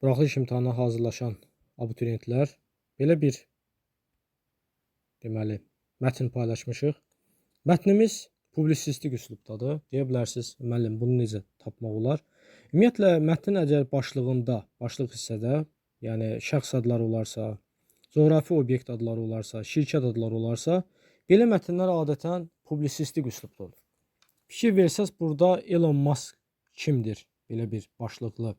Buraxılış imtahanına hazırlaşan abituriyentlər belə bir mətn paylaşmışıq. Mətnimiz publisistik üslubdadır. Deyə bilərsiniz, müəllim, bunu necə tapmaq olar? Ümumiyyətlə, mətnin əgər başlıq hissədə, yəni şəxs adları olarsa, coğrafi obyekt adları olarsa, şirkət adları olarsa, belə mətnlər adətən publisistik üslubda olur. Fikir versəz, burada Elon Musk kimdir? Belə bir başlıqlı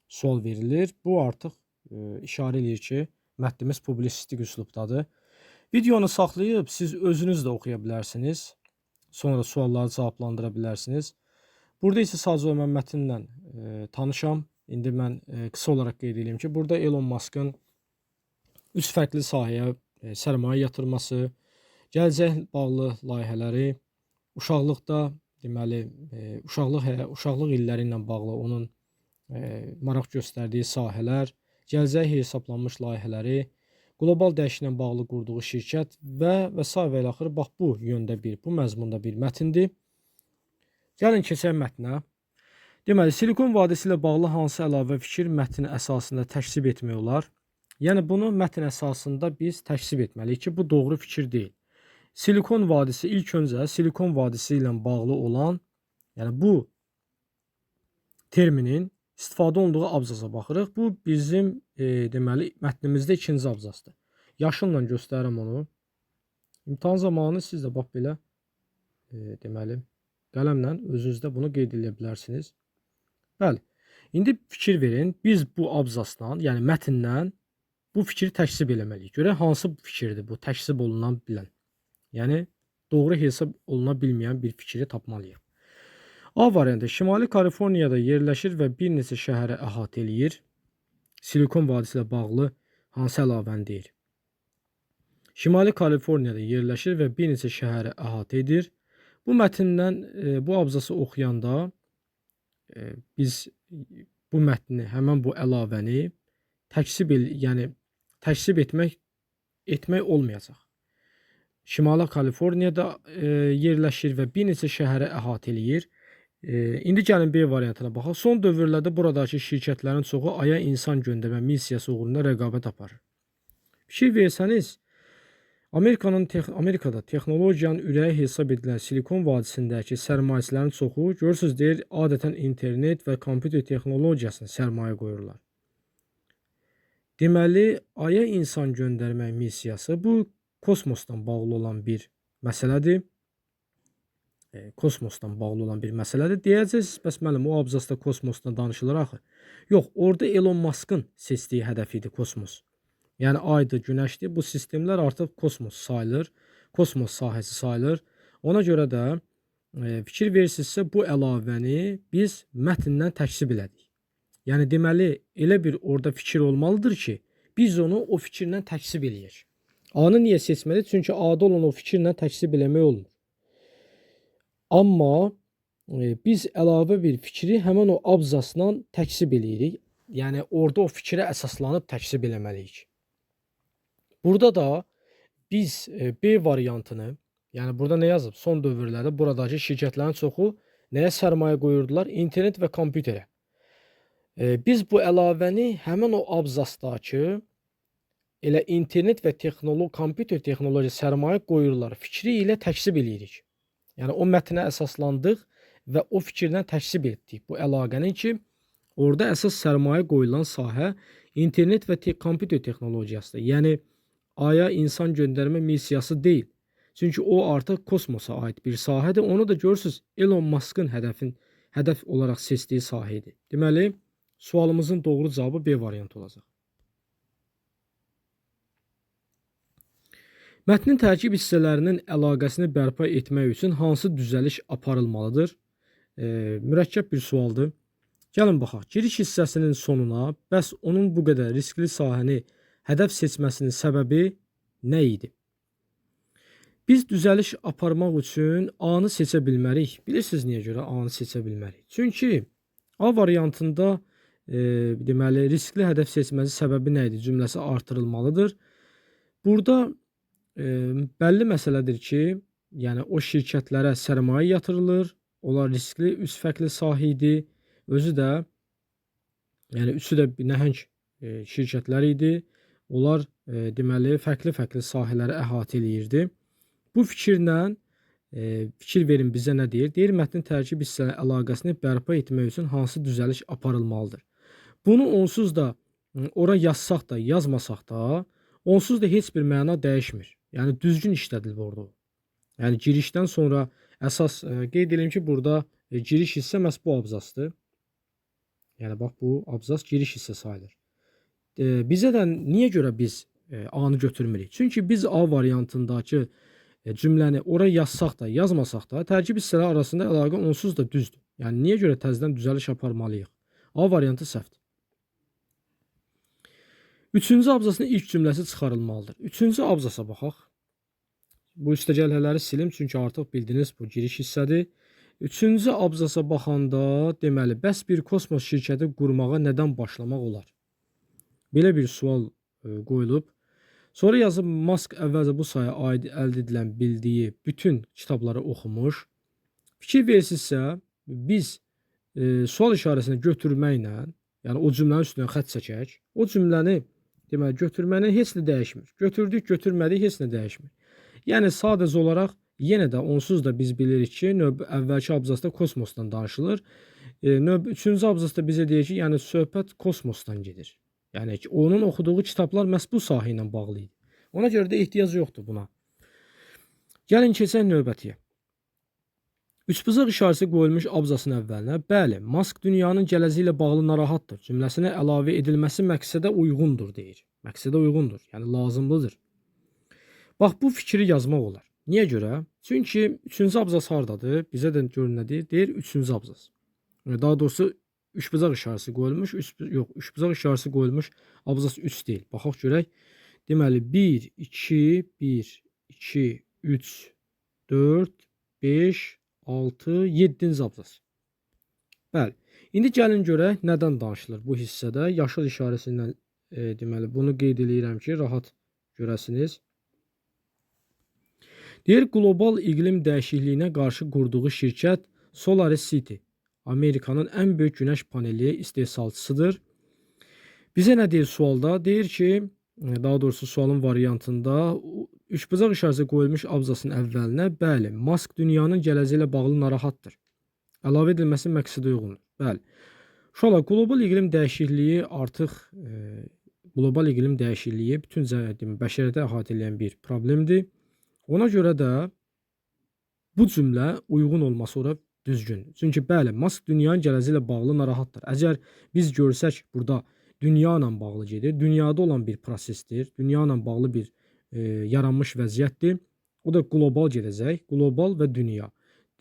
sual verilir. Bu artıq işarə edir ki, mətnimiz publisistik üslubdadır. Videonu saxlayıb siz özünüz də oxuya bilərsiniz. Sonra sualları cavablandıra bilərsiniz. Burada isə sadəcə mən mətnlə tanışam. İndi mən qısa olaraq qeyd edeyim ki, burada Elon Musk'ın 3 fərqli sahəyə sərmayə yatırması, gələcək bağlı layihələri, uşaqlıqda deməli uşaqlıq illəri ilə bağlı onun maraq göstərdiyi sahələr, gələcək hesablanmış layihələri, qlobal dəyişikliklə bağlı qurduğu şirkət və sair və axır bax bu yöndə bu məzmunda bir mətindir. Gəlin keçək mətnə. Deməli, Silikon vadisi ilə bağlı hansı əlavə fikir mətnin əsasında təksib etmək olar? Yəni bunu mətn əsasında biz təksib etməliyik ki, bu doğru fikir deyil. Silikon vadisi ilk öncə Silikon vadisi ilə bağlı olan, yəni bu terminin istifadə olunduğu abzaza baxırıq. Bu bizim deməli mətnimizdə ikinci abzasdır. Yaşılla göstərirəm onu. İmtahan zamanı siz də bax belə deməli qələmlə özünüzdə bunu qeyd edə bilərsiniz. Bəli. İndi fikir verin. Biz bu abzasdan, yəni mətndən bu fikri təksib eləməliyik. Görək hansı fikirdir bu təksib olunan bilən. Yəni doğru hesab oluna bilməyən bir fikri tapmalıyıq. A variantı Şimali Kaliforniyada yerləşir və bir neçə şəhəri əhatə eləyir. Silikon vadisi ilə bağlı hansı əlavəni deyir? Şimali Kaliforniyada yerləşir və bir neçə şəhəri əhatə edir. Bu mətndən bu abzası oxuyanda biz bu mətni, həmin bu əlavəni təksib etmək olmayacaq. Şimali Kaliforniyada yerləşir və bir neçə şəhəri əhatə eləyir. İndi gəlin B variantına baxaq. Son dövrlərdə buradakı şirkətlərin çoxu Aya insan göndərmə missiyası uğrunda rəqabət aparır. Fikir versəniz, Amerikada texnologiyanın ürəyi hesab edilən Silikon vadisindəki sərmayəçilərin çoxu, görürsünüz, deyir, adətən internet və kompüter texnologiyasına sərmayə qoyurlar. Deməli, Aya insan göndərmə missiyası bu kosmosdan bağlı olan bir məsələdir. Deyəcəksiniz, bəs müəllim, o abzasda kosmosdan danışılır axı. Yox, orada Elon Musk'ın seçdiyi hədəf idi kosmos. Yəni aydır, günəşdir. Bu sistemlər artıq kosmos sayılır, kosmos sahəsi sayılır. Ona görə də fikir verirsinizsə, bu əlavəni biz mətndən təksib elədik. Yəni deməli, elə bir orada fikir olmalıdır ki, biz onu o fikirlə təksib eləyək. A-nı niyə seçməlidir? Çünki A-da olan o fikirlə təksib eləmək olmur. Amma biz əlavə bir fikri həmən o abzasla təksib eləyirik. Yəni orada o fikrə əsaslanıb təksib eləməliyik. Burada da biz B variantını, yəni burada nə yazıb? Son dövrlərdə buradakı şirkətlərin çoxu nəyə sərmayə qoyurdular? İnternet və kompüterə. Biz bu əlavəni həmən o abzasdakı elə internet və kompüter texnologiya sərmayə qoyurlar fikri ilə təksib eləyirik. Yəni o mətnə əsaslandıq və o fikirdən təksib etdik bu əlaqəni ki, orada əsas sərmayə qoyulan sahə internet və kompüter texnologiyasıdır. Yəni Aya insan göndərmə missiyası deyil. Çünki o artıq kosmosa aid bir sahədir. Onu da görürsünüz, Elon Musk'ın hədəf olaraq seçdiyi sahədir. Deməli, sualımızın doğru cavabı B variantı olacaq. Mətnin tərkib hissələrinin əlaqəsini bərpa etmək üçün hansı düzəliş aparılmalıdır? Mürəkkəb bir sualdır. Gəlin baxaq. Giriş hissəsinin sonuna, bəs onun bu qədər riskli sahəni hədəf seçməsinin səbəbi nə idi? Biz düzəliş aparmaq üçün A-nı seçə bilmərik. Bilirsiniz niyə görə A-nı seçə bilmərik? Çünki A variantında deməli, riskli hədəf seçməsi səbəbi nə idi? Cümləsi artırılmalıdır. Burada bəlli məsələdir ki, yəni o şirkətlərə sərmayə yatırılır. Onlar riskli, 3 fərqli sahə idi. Özü də Yəni üçü də nəhəng şirkətlər idi. Onlar deməli fərqli-fərqli sahələri əhatə eləyirdi. Bu fikirlə fikir verin bizə nə deyir? Deyir mətnin tərkib hissələri əlaqəsini bərpa etmək üçün hansı düzəliş aparılmalıdır? Bunu onsuz da ora yazsaq da, yazmasaq da, onsuz da heç bir məna dəyişmir. Yəni düzgün işlədilib orada. Yəni girişdən sonra əsas qeyd edirəm ki, burada giriş hissə məhz bu abzasdır. Yəni bax bu abzas giriş hissə sayılır. Bizə də niyə görə biz A-nı götürmürük? Çünki biz A variantındakı cümləni ora yazsaq da, yazmasaq da, tərkib hissələri arasında əlaqə onsuz da düzdür. Yəni niyə görə təzədən düzəliş aparmalıyıq? A variantı səhvdir. Üçüncü abzasın ilk cümləsi çıxarılmalıdır. Üçüncü abzasa baxaq. Bu üstəgəlhələri silim çünki artıq bildiniz bu giriş hissədir. Üçüncü abzasa baxanda deməli bəs bir kosmos şirkəti qurmağa nədən başlamaq olar? Belə bir sual qoyulub. Sonra yazıb Musk əvvəlcə bu sayaya aid əldə edilən bildiyi bütün kitabları oxumuş. Fikir versinizsə biz sual işarəsini götürməklə, yəni o cümlənin üstünə xətt çəkək. O cümləni deməli götürməklə heç nə dəyişmir. Götürdük, götürmədik, heç nə dəyişmir. Yəni sadəcə olaraq yenə də onsuz da biz bilirik ki, əvvəlki abzasda kosmosdan danışılır. Üçüncü abzasda bizə deyir ki, yəni söhbət kosmosdan gedir. Yəni ki, onun oxuduğu kitablar məhz bu sahə ilə bağlı idi. Ona görə də ehtiyac yoxdur buna. Gəlin keçək növbətiyə. Üçbucaq işarəsi qoyulmuş abzasın əvvəlinə, bəli, Musk dünyanın gələcəyi ilə bağlı narahatdır cümləsinə əlavə edilməsi məqsədə uyğundur deyir. Məqsədə uyğundur, yəni lazımlıdır. Bax, bu fikri yazmaq olar. Niyə görə? Çünki üçüncü abzas hardadır? Bizə də görün nə deyir? Deyir, üçüncü abzas. Daha doğrusu, üçbucaq işarəsi qoyulmuş, üçbucaq işarəsi qoyulmuş abzas 3 deyil. Baxaq görək. Deməli, 1, 2, 1, 2, 3, 4, 5, 6, 7-ci abzas. Bəli. İndi gəlin görək nədən danışılır bu hissədə. Yaşıl işarəsindən deməli bunu qeyd edirəm ki, rahat görəsiniz. Deyir, qlobal iqlim dəyişikliyinə qarşı qurduğu şirkət SolarCity Amerikanın ən böyük günəş paneli istehsalçısıdır. Bizə nə deyir sualda? Deyir ki, daha doğrusu sualın variantında üçbucaq işarəsi qoyulmuş abzasın əvvəlinə, bəli, Musk dünyanın gələcəyi ilə bağlı narahatdır. Əlavə edilməsi məqsədə uyğundur. Bəli. Uşaqlar, qlobal iqlim dəyişikliyi artıq qlobal iqlim dəyişikliyi bütün bəşəriyyəti əhatə edən bir problemdir. Ona görə də bu cümlə uyğun olması ora düzgündür. Çünki bəli, Musk dünyanın gələcəyi ilə bağlı narahatdır. Əgər biz görsək burada dünya ilə bağlı gedir, dünyada olan bir prosesdir, dünya ilə bağlı bir yaranmış vəziyyətdir. O da qlobal gedəcək, qlobal və dünya.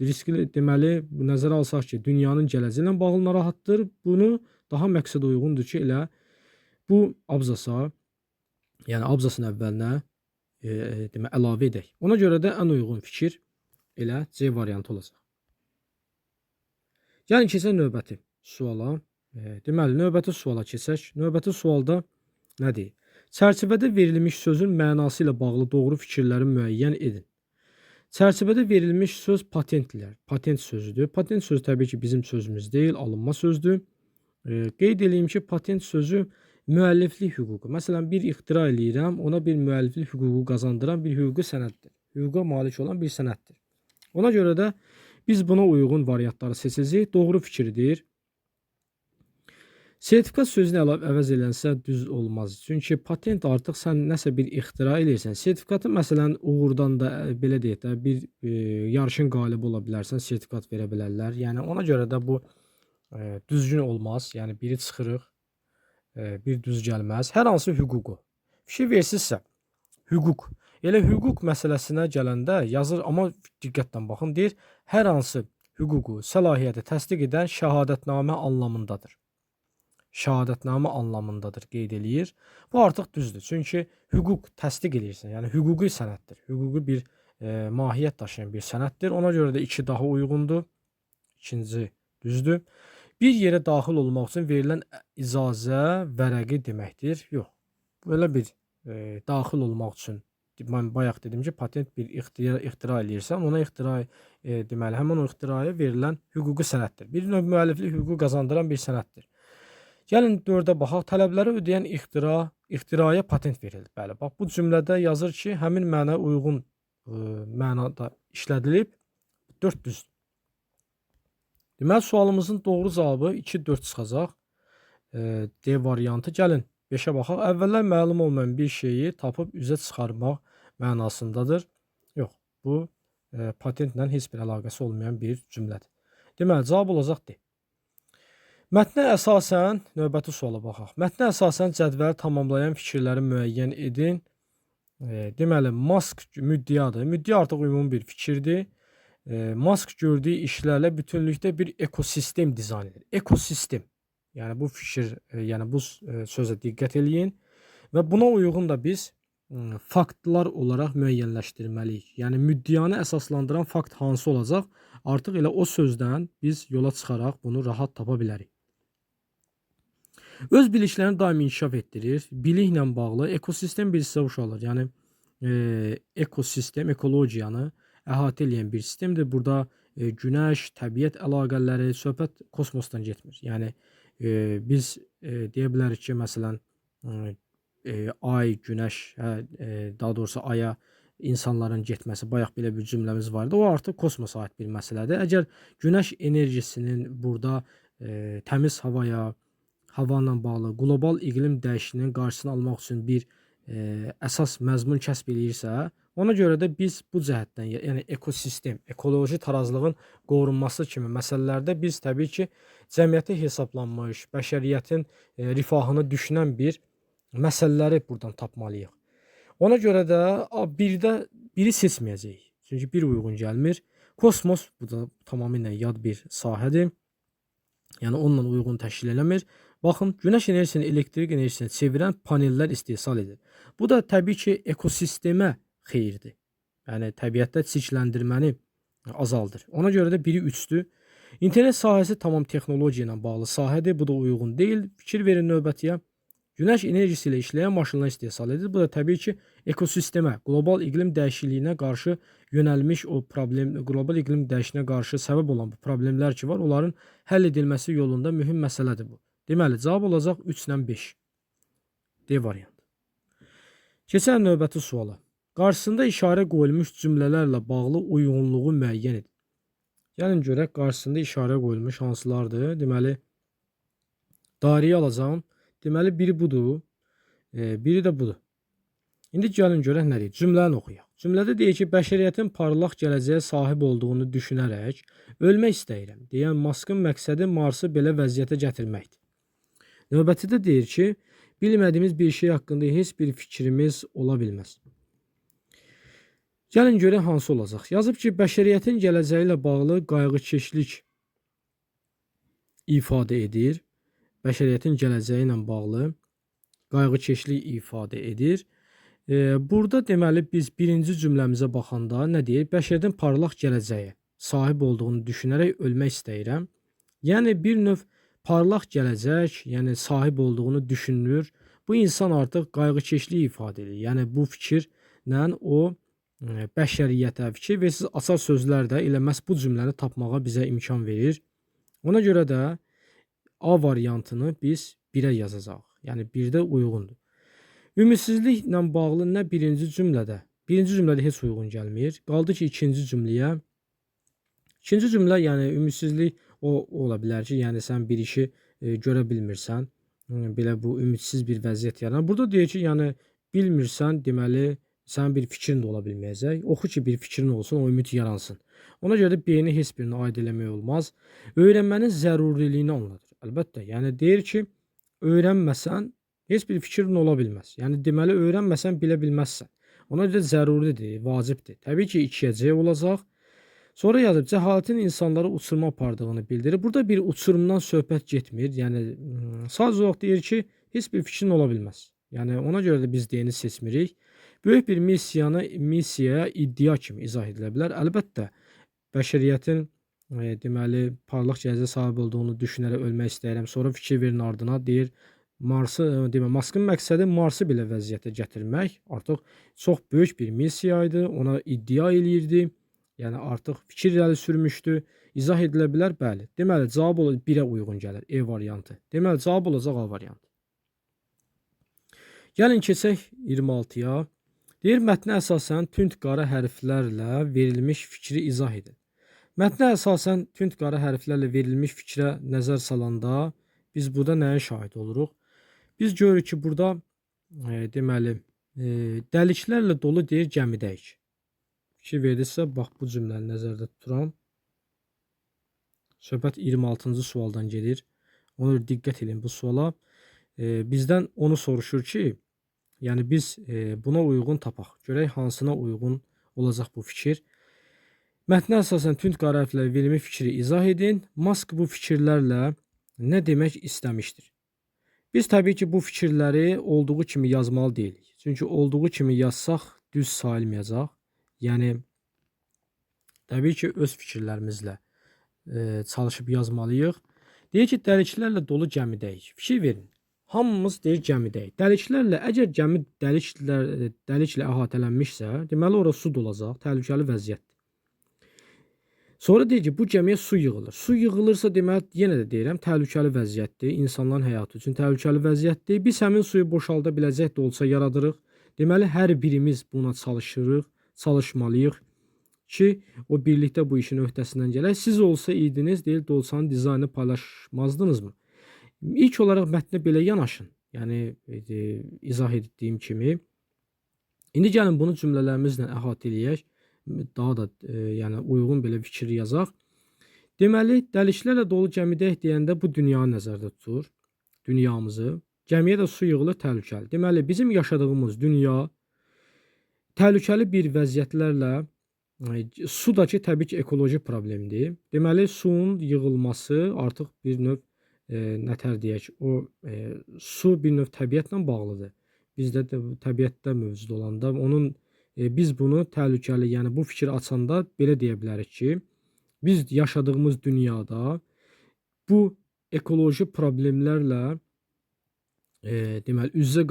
Riskli deməli nəzərə alsaq ki, dünyanın gələcəyi ilə bağlı narahatdır. Bunu daha məqsədə uyğundur ki, elə bu abzasa, yəni abzasın əvvəlinə əlavə edək. Ona görə də ən uyğun fikir elə C variantı olacaq. Gəlin keçək növbəti suala. Deməli, növbəti suala keçək. Növbəti sualda nə deyir? Çərçivədə verilmiş sözün mənası ilə bağlı doğru fikirləri müəyyən edin. Çərçivədə verilmiş söz patentlər. Patent sözüdür. Patent sözü təbii ki, bizim sözümüz deyil, alınma sözdür. Qeyd edeyim ki, patent sözü müəlliflik hüququ. Məsələn, bir ixtira eləyirəm, ona bir müəlliflik hüququ qazandıran bir hüquqi sənəddir. Hüquqa malik olan bir sənəddir. Ona görə də biz buna uyğun variantları seçəcəyik. Doğru fikirdir. Sertifikat sözünü əvəz edilənsə düz olmaz. Çünki patent artıq sən nəsə bir ixtira eləyirsən. Sertifikatı məsələn uğurdan da belə deyək də bir yarışın qalibi ola bilərsən, sertifikat verə bilərlər. Yəni ona görə də bu düzgün olmaz. Yəni biri çıxırıq, bir düz gəlməz. Hər hansı hüququ. Fikir versinizsə, hüquq. Elə hüquq məsələsinə gələndə yazır, amma diqqətlə baxın, deyir, hər hansı hüququ, səlahiyyəti təsdiq edən şəhadətnamə anlamındadır. Şəhadətnamə anlamındadır qeyd eləyir. Bu artıq düzdür. Çünki hüquq təsdiq edirsən. Yəni hüquqi sənəddir. Hüquqi bir mahiyyət daşıyan bir sənəddir. Ona görə də 2 daha uyğundur. İkinci düzdür. Bir yerə daxil olmaq üçün verilən icazə vərəqi deməkdir. Yox. Belə bir daxil olmaq üçün mən bayaq dedim ki, patent bir ixtira eləyirsən, ona ixtira deməli həmin o ixtiraya verilən hüquqi sənəddir. Bir növ müəlliflik hüququ qazandıran bir sənəddir. Gəlin 4-ə baxaq. Tələbləri ödəyən ixtiraya patent verildi. Bəli, bax bu cümlədə yazır ki, həmin mənaya uyğun mənada işlədilib. 4 düzdür. Deməli, sualımızın doğru cavabı 2-4 çıxacaq. D variantı. Gəlin 5-ə baxaq. Əvvəllər məlum olmayan bir şeyi tapıb üzə çıxarmaq mənasındadır. Yox, bu patentlə heç bir əlaqəsi olmayan bir cümlədir. Deməli, cavab olacaq D. Mətnə əsasən, növbəti suala baxaq. Mətnə əsasən cədvəli tamamlayan fikirləri müəyyən edin. Deməli, Mask müddiadır. Müddəa artıq ümumi bir fikirdir. Mask gördüyü işlərlə bütünlükdə bir ekosistem dizayn edir. Ekosistem. Yəni bu fikir, yəni bu sözə diqqət eləyin və buna uyğun da biz faktlar olaraq müəyyənləşdirməliyik. Yəni müddianı əsaslandıran fakt hansı olacaq? Artıq elə o sözdən biz yola çıxaraq bunu rahat tapa bilərik. Öz biliklərini daim inkişaf etdirir. Biliklə bağlı ekosistem bir sizə uşaqlar. Yəni ekosistem, ekologiyanı əhatə edən bir sistemdir. Burada günəş, təbiət əlaqələri, söhbət kosmosdan getmir. Yəni biz deyə bilərik ki, məsələn, ay, günəş, daha doğrusu aya insanların getməsi, bayaq belə bir cümləmiz vardı. O artıq kosmosa aid bir məsələdir. Əgər günəş enerjisinin burada təmiz havaya, havanla bağlı qlobal iqlim dəyişikliyinin qarşısını almaq üçün bir əsas məzmun kəsb eləyirsə, ona görə də biz bu cəhətdən, yəni ekosistem, ekoloji tarazlığın qorunması kimi məsələlərdə biz təbii ki, cəmiyyətə hesablanmış, bəşəriyyətin rifahını düşünən bir məsələləri buradan tapmalıyıq. Ona görə də biri seçməyəcəyik. Çünki bir uyğun gəlmir. Kosmos bu da tamamilə yad bir sahədir. Yəni onunla uyğun təşkil eləmir. Baxın, günəş enerjisini elektrik enerjisinə çevirən panellər istehsal edir. Bu da təbii ki, ekosistemə xeyirdir. Yəni təbiətdə çirkləndirməni azaldır. Ona görə də biri 3-dür. İnternet sahəsi tamam texnologiya ilə bağlı sahədir. Bu da uyğun deyil. Fikir verin növbətiyə. Günəş enerjisi ilə işləyən maşınlar istehsal edilir. Bu da təbii ki, ekosistemə, qlobal iqlim dəyişikliyinə qarşı yönəlmiş o problem, qlobal iqlim dəyişikliyinə qarşı səbəb olan bu problemlər ki var, onların həll edilməsi yolunda mühüm məsələdir bu. Deməli, cavab olacaq 3-lə 5. D variantı. Keçək növbəti suala. Qarşısında işarə qoyulmuş cümlələrlə bağlı uyğunluğu müəyyən edin. Gəlin görək, qarşısında işarə qoyulmuş hansılardır? Deməli, dairəyə alacağım. Deməli, biri budur, biri də budur. İndi gəlin görək nə deyir? Cümləni oxuyaq. Cümlədə deyir ki, bəşəriyyətin parlaq gələcəyə sahib olduğunu düşünərək ölmək istəyirəm deyən Maskın məqsədi Marsı belə vəziyyətə gətirməkdir. Növbətidə deyir ki, bilmədiyimiz bir şey haqqında heç bir fikrimiz ola bilməz. Gəlin görək hansı olacaq. Yazıb ki, bəşəriyyətin gələcəyi ilə bağlı qayğıkeşlik ifadə edir. Bəşəriyyətin gələcəyi ilə bağlı qayğıkeşlik ifadə edir. Burada deməli biz birinci cümləmizə baxanda nə deyir? Bəşəriyyətin parlaq gələcəyə sahib olduğunu düşünərək ölmək istəyirəm. Yəni bir növ parlaq gələcək, yəni sahib olduğunu düşünür. Bu insan artıq qayğıkeşlik ifadə edir. Yəni bu fikirlə o bəşəriyyətə fikir və siz açar sözlər də elə məhz bu cümləni tapmağa bizə imkan verir. Ona görə də A variantını biz 1-ə yazacağıq. Yəni 1-də uyğundur. Ümidsizliklə bağlı nə birinci cümlədə heç uyğun gəlmir. Qaldı ki, ikinci cümləyə. İkinci cümlə, yəni ümidsizlik o ola bilər ki, yəni sən bir işi görə bilmirsən. Belə bu ümidsiz bir vəziyyət yaranar. Burada deyir ki, yəni bilmirsən, deməli sənin bir fikrin də ola bilməyəcək. Oxu ki, bir fikrin olsun, o ümid yaransın. Ona görə də B-ni heç birini aid eləmək olmaz. Öyrənmənin zəruriliyini anladır. Əlbəttə, yəni deyir ki, öyrənməsən heç bir fikrin ola bilməz. Yəni deməli öyrənməsən bilə bilməzsən. Ona görə zəruridir, vacibdir. Təbii ki, 2-yə C olacaq. Sonra yazıb cəhalətin insanları uçuruma apardığını bildirir. Burada bir uçurumdan söhbət getmir. Yəni sadəcə olaraq deyir ki, heç bir fikrin ola bilməz. Yəni ona görə də biz D-ni seçmirik. Böyük bir missiyaya iddia kimi izah edilə bilər. Əlbəttə, bəşəriyyətin deməli parlaq gələcəyə sahib olduğunu düşünərək ölmək istəyirəm. Sonra fikir verin ardına deyir Maskın məqsədi Marsı belə vəziyyətə gətirmək. Artıq çox böyük bir missiya idi. Ona iddia eləyirdi. Yəni artıq fikir irəli sürmüşdü. İzah edilə bilər? Bəli. Deməli, cavab 1-ə uyğun gəlir E variantı. Deməli, cavab olacaq A variantı. Gəlin keçək 26-ya. Deyir, mətnə əsasən tünd qara hərflərlə verilmiş fikri izah edin. Mətnə əsasən tünd qara hərflərlə verilmiş fikrə nəzər salanda biz burada nəyə şahid oluruq? Biz görürük ki, burada deməli, dəliklərlə dolu deyir gəmidəyik. Fikir verirsə, bax bu cümləni nəzərdə tuturam. Söhbət 26-cı sualdan gedir. Ona görə diqqət edin bu suala. Bizdən onu soruşur ki, yəni biz buna uyğun tapaq. Görək hansına uyğun olacaq bu fikir. Mətnə əsasən tünd qara hərflərlə verilmiş fikri izah edin. Mask bu fikirlərlə nə demək istəmişdir? Biz təbii ki, bu fikirləri olduğu kimi yazmalı deyilik. Çünki olduğu kimi yazsaq düz sayılmayacaq. Yəni, təbii ki, öz fikirlərimizlə çalışıb yazmalıyıq. Deyir ki, dəliklərlə dolu gəmidəyik. Fikir verin. Hamımız deyir gəmidəyik. Dəliklərlə, əgər gəmi dəliklə əhatələnmişsə, deməli orada su dolacaq, təhlükəli vəziyyətdir. Sonra deyir ki, bu gəmiyə su yığılır. Su yığılırsa, deməli, yenə də deyirəm, təhlükəli vəziyyətdir. İnsanların həyatı üçün təhlükəli vəziyyətdir. Biz həmin suyu boşalda biləcək də olsa yaradırıq. Deməli, hər birimiz buna çalışırıq, çalışmalıyıq ki, o birlikdə bu işin öhdəsindən gələk. Siz olsa idiniz, deyil, Dolçanın dizaynını paylaşmazdınızmı? İlk olaraq mətnə belə yanaşın. Yəni, izah etdiyim kimi. İndi gəlin bunu cümlələrimizlə əhatə eləyək. Daha da yəni uyğun belə fikir yazaq. Deməli, dəliklərlə dolu gəmidəyik deyəndə bu dünyanı nəzərdə tutur. Dünyamızı. Gəmiyə də su yığılır, təhlükəli. Deməli, bizim yaşadığımız dünya təhlükəli bir vəziyyətlərlə sudakı təbii ki, ekoloji problemdir. Deməli, suyun yığılması artıq bir növ nətər deyək, o su bir növ təbiətlə bağlıdır. Bizdə də təbiətdə mövcud olanda onun biz bunu təhlükəli, yəni bu fikri açanda belə deyə bilərik ki, biz yaşadığımız dünyada bu ekoloji problemlərlə deməli üz-üzə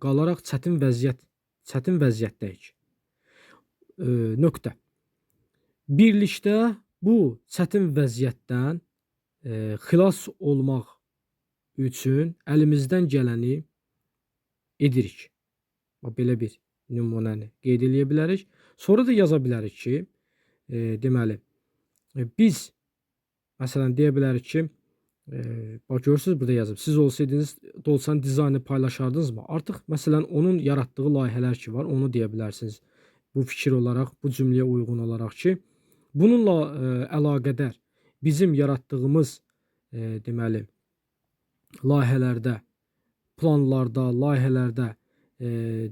qalaraq çətin vəziyyətdəyik. Nöqtə. Birlikdə bu çətin vəziyyətdən xilas olmaq üçün əlimizdən gələni edirik. Belə bir nümunəni qeyd edə bilərik. Sonra da yaza bilərik ki, deməli, biz məsələn deyə bilərik ki, bax görürsünüz burada yazıb. Siz olsaydınız Dolçanın dizaynını paylaşardınızmı? Artıq məsələn onun yaratdığı layihələr ki var, onu deyə bilərsiniz. Bu fikir olaraq, bu cümləyə uyğun olaraq ki, bununla əlaqədar bizim yaratdığımız deməli layihələrdə, planlarda, layihələrdə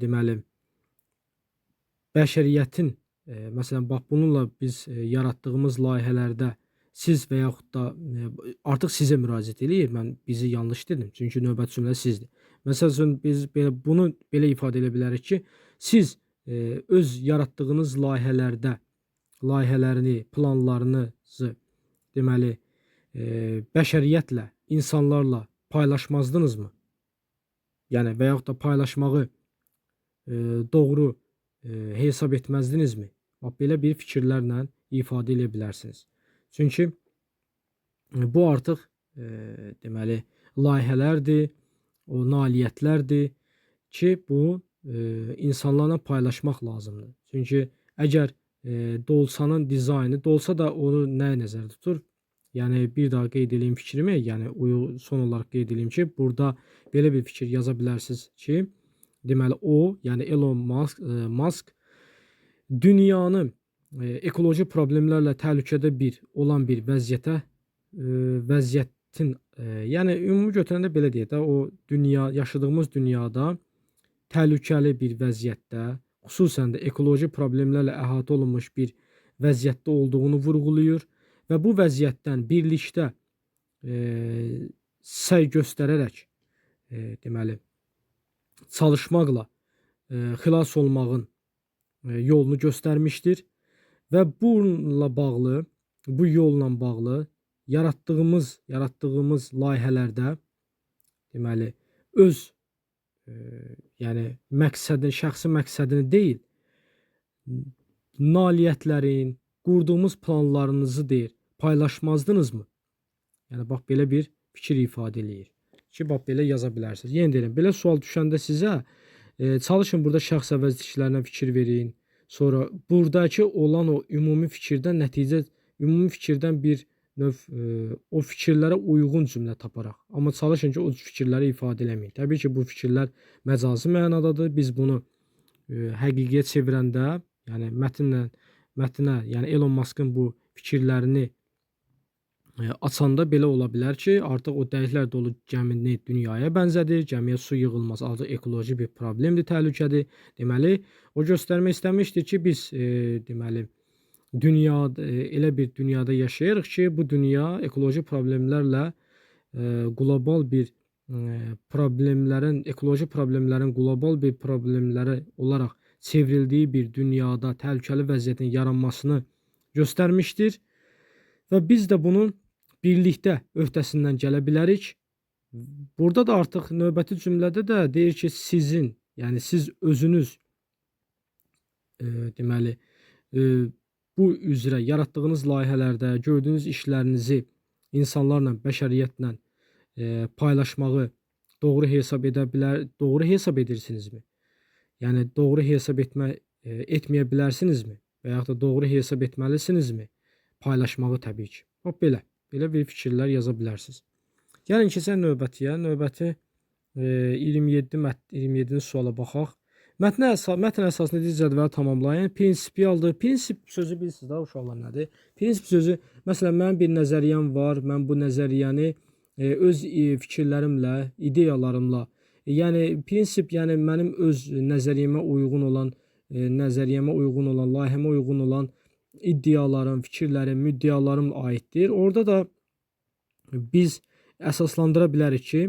deməli bəşəriyyətin məsələn bax bununla biz yaratdığımız layihələrdə siz və yaxud da artıq sizə müraciət eləyir. Mən bizi yanlış dedim. Çünki növbəti cümlə sizdir. Məsəl üçün biz bunu belə ifadə edə bilərik ki, siz öz yaratdığınız layihələrini, planlarınızı deməli bəşəriyyətlə, insanlarla paylaşmazdınızmı? Yəni və yaxud da paylaşmağı doğru hesab etməzdinizmi? Bax belə bir fikirlərlə ifadə edə bilərsiniz. Çünki bu artıq deməli layihələrdir, o nailiyyətlərdir ki, bu insanlarla paylaşmaq lazımdır. Çünki əgər Dolçanın dizaynı, Dolça da onu nəyə nəzərdə tutur? Yəni bir daha qeyd edeyim fikrimi, yəni son olaraq qeyd edeyim ki, burada belə bir fikir yaza bilərsiniz ki, deməli o, yəni Elon Musk dünyanı ekoloji problemlərlə təhlükədə olan bir vəziyyətin, yəni ümumi götürəndə belə deyək də, o yaşadığımız dünyada təhlükəli bir vəziyyətdə, xüsusən də ekoloji problemlərlə əhatə olunmuş bir vəziyyətdə olduğunu vurğulayır və bu vəziyyətdən birlikdə səy göstərərək deməli çalışmaqla xilas olmağın yolunu göstərmişdir və bununla bağlı, bu yolla bağlı yaratdığımız layihələrdə deməli öz yəni şəxsi məqsədini deyil, nailiyyətlərin, qurduğumuz planlarınızı deyir, paylaşmazdınızmı? Yəni bax belə bir fikir ifadə eləyir ki, bax belə yaza bilərsiniz. Yenə deyirəm, belə sual düşəndə sizə çalışın burada şəxs əvəzliklərinə fikir verin. Sonra buradakı olan o ümumi fikirdən bir növ o fikirlərə uyğun cümlə taparaq. Amma çalışın ki, o fikirləri ifadə eləməyin. Təbii ki, bu fikirlər məcazi mənadadır. Biz bunu həqiqiyə çevirəndə, yəni mətnə, yəni Elon Musk'ın bu fikirlərini açanda belə ola bilər ki, artıq o dəliklər dolu gəmini dünyaya bənzədir. Gəmiyə su yığılmaz, artıq ekoloji bir problemdir, təhlükədir. Deməli, o göstərmək istəmişdir ki, biz deməli dünyada elə bir dünyada yaşayırıq ki, bu dünya ekoloji problemlərlə qlobal bir ekoloji problemlərin qlobal bir problemləri olaraq çevrildiyi bir dünyada təhlükəli vəziyyətin yaranmasını göstərmişdir və biz də bunun birlikdə öhdəsindən gələ bilərik. Burada da artıq növbəti cümlədə də deyir ki, sizin, yəni siz özünüz deməli bu üzrə yaratdığınız layihələrdə gördüyünüz işlərinizi insanlarla, bəşəriyyətlə paylaşmağı doğru hesab edirsinizmi? Yəni doğru hesab etməyə bilərsinizmi? Və yaxud da doğru hesab etməlisinizmi? Paylaşmağı təbii ki. Bax belə bir fikirlər yaza bilərsiniz. Gəlin keçək növbətiyə. Növbəti 27-ci suala baxaq. Mətn əsasında diz cədvəli tamamlayın. Prinsipialdır. Prinsip sözü bilirsiniz də uşaqlar nədir? Prinsip sözü, məsələn, mənim bir nəzəriyyəm var. Mən bu nəzəriyyəni öz fikirlərimlə, ideyalarımla, yəni prinsip, yəni mənim öz nəzəriyyəmə uyğun olan, layihəmə uyğun olan iddialarım, fikirlərim, müddəalarım aiddir. Orada da biz əsaslandıra bilərik ki,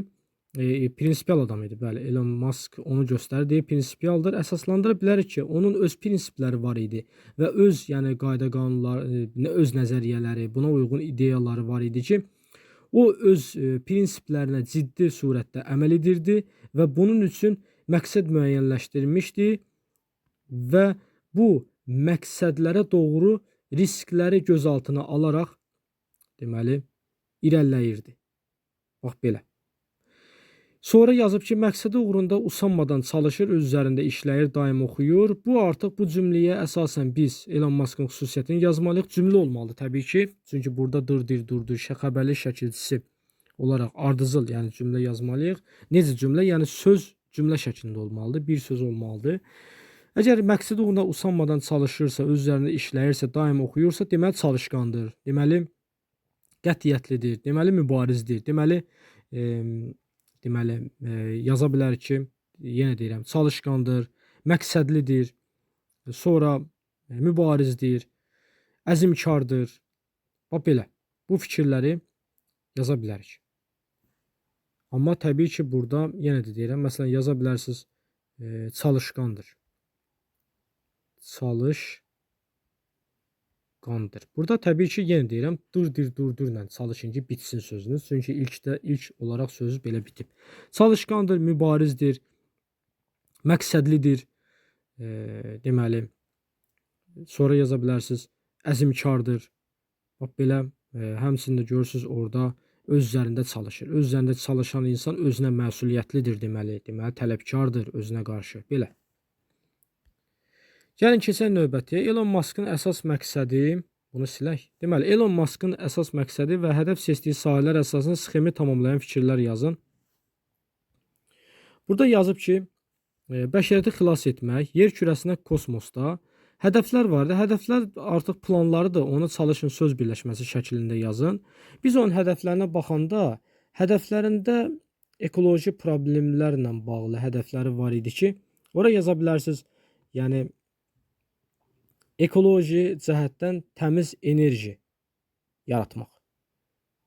prinsipial adam idi. Bəli, Elon Musk onu göstərdi, prinsipialdır. Əsaslandıra bilərik ki, onun öz prinsipləri var idi və öz, yəni qayda qanunları, öz nəzəriyyələri, buna uyğun ideyaları var idi ki, o öz prinsiplərinə ciddi surətdə əməl edirdi və bunun üçün məqsəd müəyyənləşdirmişdi və bu məqsədlərə doğru riskləri göz altına alaraq deməli irəliləyirdi. Bax belə. Sonra yazıb ki, məqsədi uğrunda usanmadan çalışır, öz üzərində işləyir, daim oxuyur. Bu artıq bu cümləyə əsasən biz Elon Musk'ın xüsusiyyətini yazmalıyıq. Cümlə olmalıdır təbii ki. Çünki burada durdur, xəbərli şəkilçisi olaraq ardıcıl, yəni cümlə yazmalıyıq. Necə cümlə? Yəni söz cümlə şəklində olmalıdır, bir söz olmalıdır. Əgər məqsədi uğrunda usanmadan çalışırsa, öz üzərində işləyirsə, daim oxuyursa, deməli çalışqandır, deməli qətiyyətlidir, deməli mübarizdir, deməli yaza bilər ki, yenə deyirəm, çalışqandır, məqsədlidir, sonra mübarizdir, əzmkardır. Bax belə. Bu fikirləri yaza bilərik. Amma təbii ki, burada yenə də deyirəm, məsələn yaza bilərsiniz, çalışqandır. Çalışqandır. Burada təbii ki, yenə deyirəm, durdurla çalışın ki, bitsin sözünüz. Çünki ilk olaraq sözü belə bitib. Çalışqandır, mübarizdir, məqsədlidir, deməli, sonra yaza bilərsiniz, əzmkardır. Bax belə, həmçinin də görürsünüz orada öz üzərində çalışır. Öz üzərində çalışan insan özünə məsuliyyətlidir deməli, tələbkardır özünə qarşı. Belə. Gəlin keçək növbətiyə. Elon Musk'ın əsas məqsədi, bunu silək. Deməli, Elon Musk'ın əsas məqsədi və hədəf seçdiyi sahələr əsasında sxemi tamamlayan fikirlər yazın. Burada yazıb ki, bəşəriyyəti xilas etmək, yer kürəsinə kosmosda hədəflər vardı. Hədəflər artıq planlarıdır. Ona çalışın söz birləşməsi şəklində yazın. Biz onun hədəflərinə baxanda, hədəflərində ekoloji problemlərlə bağlı hədəfləri var idi ki, oraya yaza bilərsiniz. Yəni ekoloji cəhətdən təmiz enerji yaratmaq.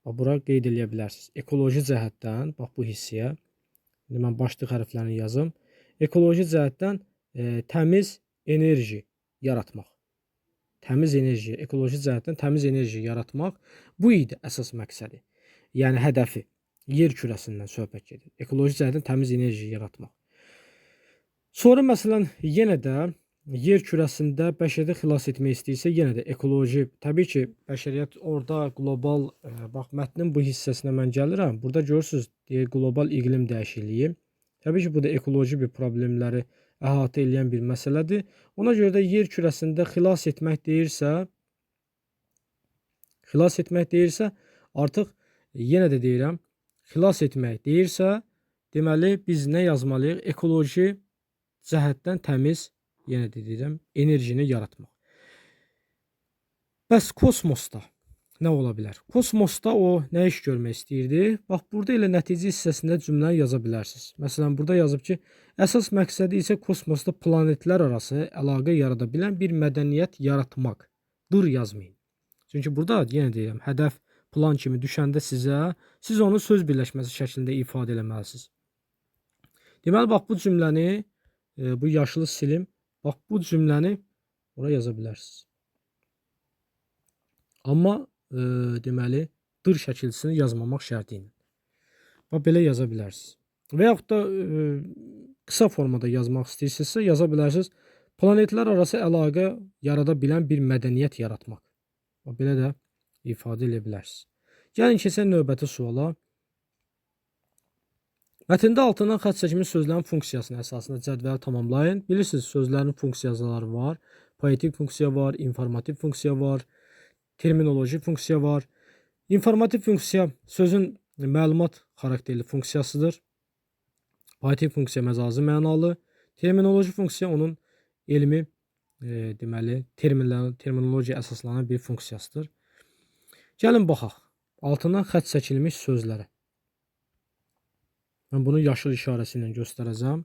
Bax, bura qeyd edə bilərsiniz. Ekoloji cəhətdən, bax bu hissəyə, mən başlıq hərflərini yazım. Ekoloji cəhətdən təmiz enerji yaratmaq. Təmiz enerji, ekoloji cəhətdən təmiz enerji yaratmaq bu idi əsas məqsədi. Yəni hədəfi yer kürəsindən söhbət gedir. Ekoloji cəhətdən təmiz enerji yaratmaq. Sonra məsələn yenə də yer kürəsində bəşəriyyəti xilas etmək istəyirsə, yenə də ekoloji, təbii ki, bəşəriyyət orada qlobal, bax mətnin bu hissəsinə mən gəlirəm. Burada görürsüz, deyir qlobal iqlim dəyişikliyi. Təbii ki, bu da ekoloji bir problemləri əhatə edən bir məsələdir. Ona görə də yer kürəsində xilas etmək deyirsə, artıq yenə də deyirəm, xilas etmək deyirsə, deməli biz nə yazmalıyıq? Ekoloji cəhətdən təmiz, yenə də deyirəm, enerjini yaratmaq. Bəs kosmosda nə ola bilər? Kosmosda o nə iş görmək istəyirdi? Bax, burada elə nəticə hissəsində cümləni yaza bilərsiniz. Məsələn, burada yazıb ki, əsas məqsədi isə kosmosda planetlər arası əlaqə yarada bilən bir mədəniyyət yaratmaq. Dur yazmayın. Çünki burada yenə deyirəm, hədəf plan kimi düşəndə sizə, siz onu söz birləşməsi şəklində ifadə eləməlisiniz. Deməli, bax, bu cümləni, bu yaşılı silim, bax, bu cümləni oraya yaza bilərsiniz. Amma deməli, dır şəkilçisini yazmamaq şərti ilə. Bax, belə yaza bilərsiniz. Və yaxud da qısa formada yazmaq istəyirsinizsə, yaza bilərsiniz. Planetlər arası əlaqə yarada bilən bir mədəniyyət yaratmaq. Bax, belə də ifadə edə bilərsiniz. Gəlin keçək növbəti suala. Mətndə altından xətt çəkilmiş sözlərin funksiyasının əsasında cədvəli tamamlayın. Bilirsiniz, sözlərin funksiyaları var. Poetik funksiya var, informativ funksiya var, terminoloji funksiya var. İnformativ funksiya sözün məlumat xarakterli funksiyasıdır. Poetik funksiya məcazi mənalı. Terminoloji funksiya onun elmi, deməli, terminologiya əsaslanan bir funksiyasıdır. Gəlin baxaq. Altından xətt çəkilmiş sözlərə. Mən bunu yaşıl işarəsi ilə göstərəcəm.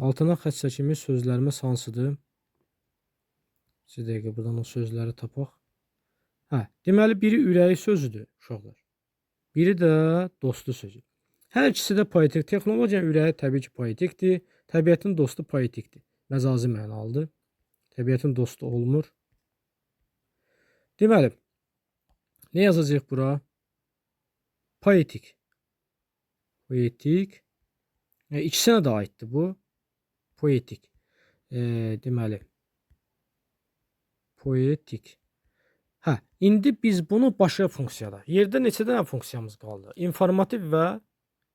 Altından xətt çəkilmiş sözlərimiz hansıdır? 2 dəqiqə buradan o sözləri tapaq. Deməli, biri ürəyi sözüdür, uşaqlar. Biri də dostu sözü. Hər ikisi də poetik. Texnologiyanın ürəyi təbii ki, poetikdir. Təbiətin dostu poetikdir. Məcazi mənalıdır. Təbiətin dostu olmur. Deməli, nə yazacaq bura? Poetik. Poetik. İkisinə də aiddir bu. Poetik. Deməli, poetik. İndi biz bunu başqa funksiyada. Yerdə neçə dənə funksiyamız qaldı? İnformativ və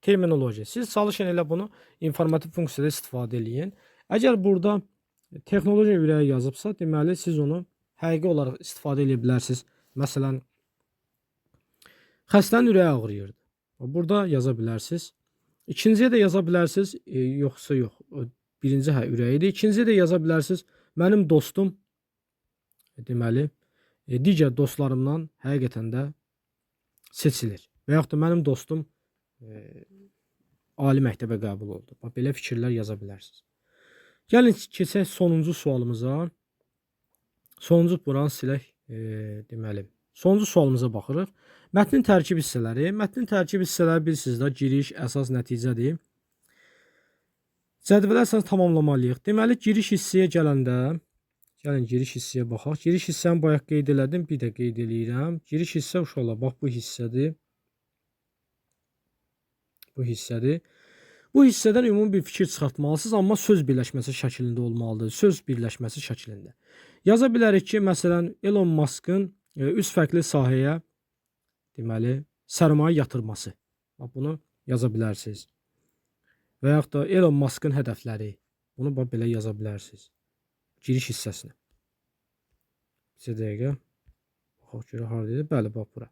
terminologiya. Siz çalışın elə bunu informativ funksiyada istifadə eləyin. Əgər burada texnologiya ürəyi yazıbsa, deməli siz onu həqiqi olaraq istifadə edə bilərsiniz. Məsələn, xəstənin ürəyi ağrıyırdı. Burada yaza bilərsiniz. İkinciyə də yaza bilərsiniz. Yoxsa yox. Birinci ürəyidir. İkinciyə də yaza bilərsiniz. Mənim dostum, deməli, digər dostlarımdan həqiqətən də seçilir. Və yaxud da mənim dostum ali məktəbə qəbul oldu. Belə fikirlər yaza bilərsiniz. Gəlin keçək sonuncu sualımıza. Sonuncu buranı silək. Deməli, sonuncu sualımıza baxırıq. Mətnin tərkib hissələri. Mətnin tərkib hissələri bilirsiniz də, giriş, əsas, nəticədir. Cədvələ əsas tamamlamalıyıq. Deməli, giriş hissəyə gələndə, gəlin giriş hissəyə baxaq. Giriş hissəni bayaq qeyd elədim, bir də qeyd eləyirəm. Giriş hissə uşaqlar, bax bu hissədir. Bu hissədir. Bu hissədən ümumi bir fikir çıxartmalısınız, amma söz birləşməsi şəklində olmalıdır. Söz birləşməsi şəklində. Yaza bilərik ki, məsələn, Elon Musk'ın 3 fərqli sahəyə, deməli, sərmayə yatırması. Bax, bunu yaza bilərsiniz. Və yaxud da Elon Musk'ın hədəfləri. Bunu bax, belə yaza bilərsiniz. Giriş hissəsinə. 2 dəqiqə. Baxaq görə haradadır? Bəli, bax bura.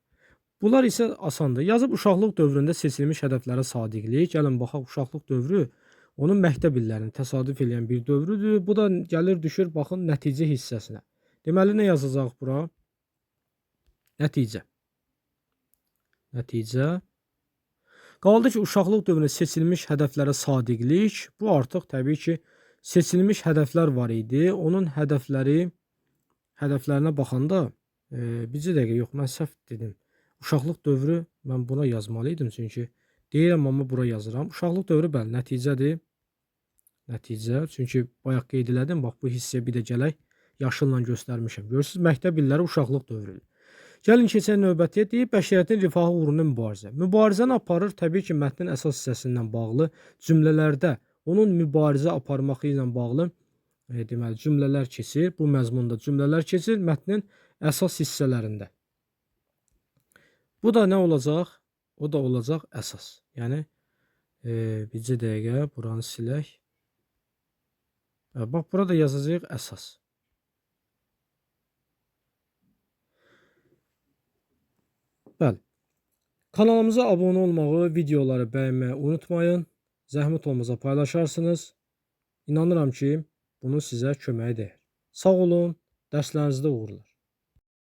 Bunlar isə asandır. Yazıb uşaqlıq dövründə seçilmiş hədəflərə sadiqlik. Gəlin baxaq, uşaqlıq dövrü onun məktəb illərini təsadüf edən bir dövrüdür. Bu da gəlir düşür, baxın, nəticə hissəsinə. Deməli, nə yazacaq bura? Nəticə. Nəticə. Qaldı ki, uşaqlıq dövründə seçilmiş hədəflərə sadiqlik. Bu artıq təbii ki, seçilmiş hədəflər var idi. Onun hədəflərinə baxanda, bir dəqiqə yox, mən səhv dedim. Uşaqlıq dövrü mən buna yazmalıydım, çünki deyirəm, amma bura yazıram. Uşaqlıq dövrü bəli, nəticədir. Nəticə, çünki bayaq qeyd elədim, bax bu hissəyə bir də gələk, yaşılla göstərmişəm. Görürsünüz, məktəb illəri uşaqlıq dövrüdür. Gəlin keçək növbətiyə, deyib bəşəriyyətin rifahı uğrunda mübarizə. Mübarizəni aparır, təbii ki, mətnin əsas hissəsindən bağlı cümlələrdə onun mübarizə aparması ilə bağlı deməli cümlələr keçir. Bu məzmunda cümlələr keçir mətnin əsas hissələrində. Bu da nə olacaq? O da olacaq əsas. Yəni bircə dəqiqə buranı silək. Bax, burada yazacağıq əsas. Bəli. Kanalımıza abunə olmağı, videoları bəyənməyi unutmayın. Zəhmət olmasa paylaşarsınız. İnanıram ki, bunun sizə köməyi dəyər. Sağ olun, dərslərinizdə uğurlar.